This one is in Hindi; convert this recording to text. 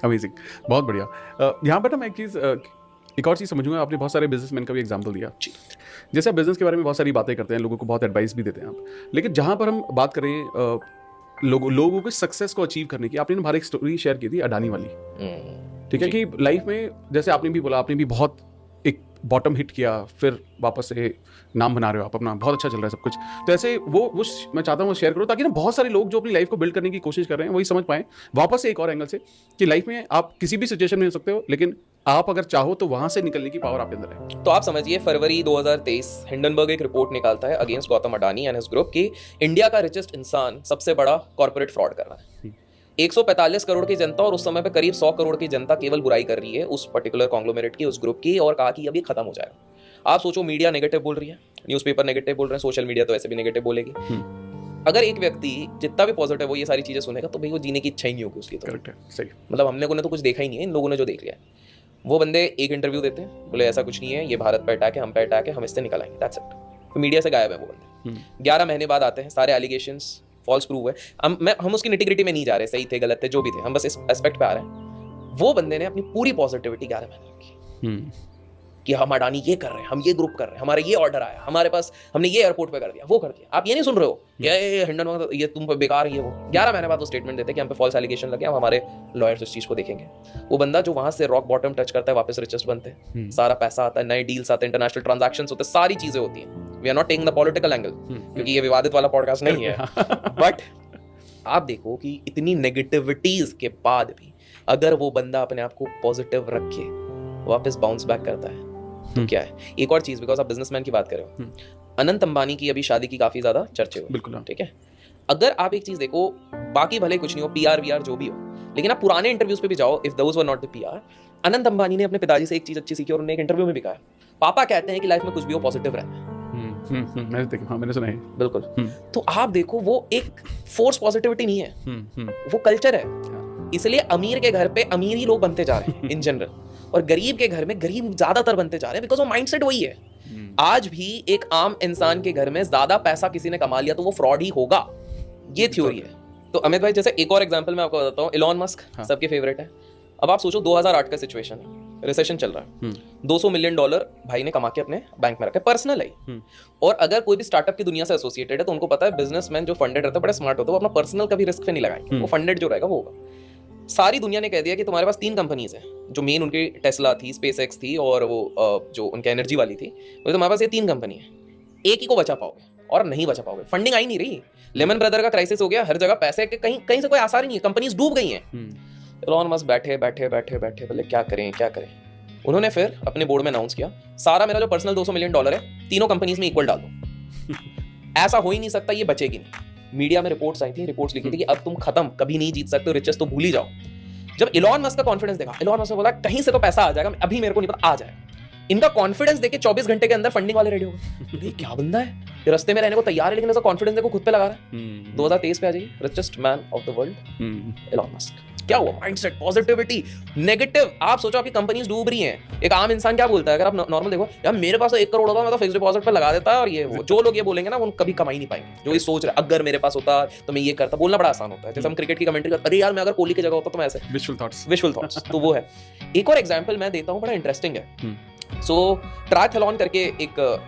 अमेजिंग, बहुत बढ़िया। यहाँ पर ना मैं एक और चीज़ समझूंगा। आपने बहुत सारे बिजनेसमैन का भी एग्जांपल दिया। जैसे आप बिजनेस के बारे में बहुत सारी बातें करते हैं, लोगों को बहुत एडवाइस भी देते हैं आप, लेकिन जहाँ पर हम बात करें लोगों के सक्सेस को अचीव करने की, आपने ना बाहर एक स्टोरी शेयर की थी अडानी वाली। ठीक है कि लाइफ में जैसे आपने भी बोला, आपने भी बहुत एक बॉटम हिट किया, फिर वापस से नाम बना रहे हो आप अपना, बहुत अच्छा चल रहा है सब कुछ। तो ऐसे वो मैं चाहता हूँ वो शेयर करो, ताकि ना बहुत सारे लोग जो अपनी लाइफ को बिल्ड करने की कोशिश कर रहे हैं वही समझ पाएं वापस से एक और एंगल से कि लाइफ में आप किसी भी सिचुएशन में हो सकते हो, लेकिन आप अगर चाहो तो वहां से निकलने की पावर आपके अंदर है। तो आप समझिए, फरवरी 2023 हिंडनबर्ग एक रिपोर्ट निकालता है against Gautam Adani and his group कि इंडिया का रिचेस्ट इंसान सबसे बड़ा कॉर्पोरेट फ्रॉड कर रहा है। 145 करोड़ की जनता और उस समय पे करीब 100 करोड़ की जनता केवल बुराई कर रही है उस पर्टिकुलर कॉन्ग्लोमेरेट की, उस ग्रुप की, और कहा कि अब ये खत्म हो जाएगा। आप सोचो, मीडिया नेगेटिव बोल रही है, न्यूज़पेपर नेगेटिव बोल रहे हैं, सोशल मीडिया तो ऐसे भी नेगेटिव बोलेगी। अगर एक व्यक्ति जितना भी पॉजिटिव वो ये सारी चीजें सुनेगा तो भाई वो जीने की इच्छा ही नहीं होगी उसकी। तो करेक्ट है, सही। मतलब हम लोगों ने तो कुछ देखा ही नहीं है, इन लोगों ने जो देख लिया है। वो बंदे एक इंटरव्यू देते हैं, बोले ऐसा कुछ नहीं है, ये भारत पे अटैक है, हम पे अटैक है, हम इससे निकल आएंगे, दैट्स इट। तो मीडिया से गायब है वो बंदे। 11 महीने बाद आते हैं, सारे एलिगेशंस फॉल्स प्रूव है। हम उसकी निटिग्रिटी में नहीं जा रहे, सही थे गलत थे जो भी थे, हम बस इस एस्पेक्ट पे आ रहे हैं। वो बंदे ने अपनी पूरी पॉजिटिविटी 11 महीने रखी कि हम अडानी ये कर रहे हैं, हम ये ग्रुप कर रहे हैं, हमारे ये ऑर्डर आया, हमारे पास, हमने ये एयरपोर्ट पे कर दिया, वो कर दिया। आप ये नहीं सुन रहे हो ये हिंडन ये तुम पे बेकार है, ये वो। 11 महीने बाद वो स्टेटमेंट देते हैं कि हम पे फॉल्स एलिगेशन लगे, हम हमारे लॉयर्स इस चीज को देखेंगे। वो बंदा जो वहां से रॉक बॉटम टच करता है वापस रिचेस्ट बनते हैं, सारा पैसा आता है, नए डील्स आते हैं, इंटरनेशनल ट्रांजैक्शंस होते हैं, सारी चीजें होती हैं। We are not taking the political angle क्योंकि ये विवादित वाला पॉडकास्ट नहीं है। बट आप देखो कि इतनी नेगेटिविटीज के बाद भी अगर वो बंदा अपने आप को पॉजिटिव रखे, वापस बाउंस बैक करता है, तो क्या है। एक और चीज, बिकॉज आप बिजनेसमैन की बात कर रहे हो, अनंत अंबानी की अभी शादी की काफी ज्यादा चर्चे हुए। बिल्कुल, ठीक है। अगर आप एक चीज देखो, बाकी भले कुछ नहीं हो, पीआर वीआर जो भी हो, लेकिन आप पुराने इंटरव्यूज पे भी जाओ, if those were not the PR, Anant Ambani ने अपने पिताजी से एक चीज अच्छी सीखी और उन्होंने एक इंटरव्यू में भी कहा, पापा कहते हैं कि लाइफ में कुछ भी हो पॉजिटिव रहना है। मैंने सुना है। बिल्कुल। तो आप देखो, वो एक फोर्स पॉजिटिविटी नहीं है, वो कल्चर है। इसलिए अमीर के घर पे अमीर ही लोग बनते जा रहे हैं इन जनरल, और गरीब के घर में गरीब ज्यादातर बनते जा रहे हैं, बिकॉज वो माइंडसेट वही है। आज भी एक आम इंसान के घर में ज्यादा पैसा किसी ने कमा लिया तो वो फ्रॉड ही होगा, ये थ्योरी है। तो अमित भाई, जैसे एक और एग्जांपल मैं आपको बताता हूँ, इलॉन मस्क सबके फेवरेट है। अब आप सोचो 2008 का सिचुएशन है, रिसेशन चल रहा है, $200 मिलियन भाई ने कमा के अपने बैंक में रखा है, पर्सनल है। और अगर कोई भी स्टार्टअप की दुनिया से एसोसिएटेड है तो उनको पता है बिजनेसमैन जो फंडेड रहता है बड़ा स्मार्ट होता है, वो अपना पर्सनल कभी रिस्क पे नहीं लगाएंगे, वो फंडेड जो रहेगा वो होगा। सारी दुनिया ने कह दिया कि तुम्हारे पास 3 कंपनीज हैं, जो मेन उनकी टेस्ला थी, स्पेसएक्स थी, और वो जो उनकी एनर्जी वाली थी, तो तुम्हारे पास ये 3 कंपनी है, एक ही को बचा पाओगे और नहीं बचा पाओगे। फंडिंग आई नहीं रही, लेमन ब्रदर का क्राइसिस हो गया, हर जगह पैसे के कहीं से कोई आसार ही नहीं है, कंपनीज डूब गई हैं। एलोन मस्क बैठे बोले क्या करें। उन्होंने फिर अपने बोर्ड में अनाउंस किया, सारा मेरा जो पर्सनल $200 मिलियन है, तीनों कंपनीज में इक्वल डाल दो। ऐसा हो ही नहीं सकता, ये बचेगी नहीं। मीडिया में रिपोर्ट्स आई थी, रिपोर्ट्स लिखी थी कि अब तुम खत्म, कभी नहीं जीत सकते, रिचेस तो भूल ही जाओ। जब इलॉन मस्क का कॉन्फिडेंस देखा, इलॉन मस्क ने बोला कहीं से तो पैसा आ जाएगा, अभी मेरे को नहीं पता, आ जाएगा। इनका कॉन्फिडेंस देखे 24 घंटे के अंदर फंडिंग वाले रेडी हो गए। ये क्या बंदा है, ये रास्ते में रहने को तैयार है, लेकिन ऐसा कॉन्फिडेंस देखो खुद पे लगा रहा है। 2023 पे आ जाइए, richest man of the world Elon Musk. क्या हुआ? Mindset, positivity, negative. आप सोचो आपकी कंपनीज डूब रही हैं, एक आम इंसान क्या बोलता है? अगर आप नॉर्मल देखो, यार मेरे पास 1 करोड़ होगा, मैं तो फिक्स डिपॉजिट पे लगा देता, और ये वो जो लोग ये बोलेंगे ना, वो कभी कमा ही नहीं पाएंगे। जो ये सोच रहे अगर मेरे पास होता तो मैं ये करता, बोलना बड़ा आसान होता है। जैसे हम क्रिकेट की कमेंट्री करते, अरे यार मैं अगर कोहली की जगह होता तो मैं ऐसे, विजुअल थॉट्स। तो वो है। एक और एग्जांपल मैं देता हूं, बड़ा इंटरेस्टिंग है। सो ट्रायथलॉन करके एक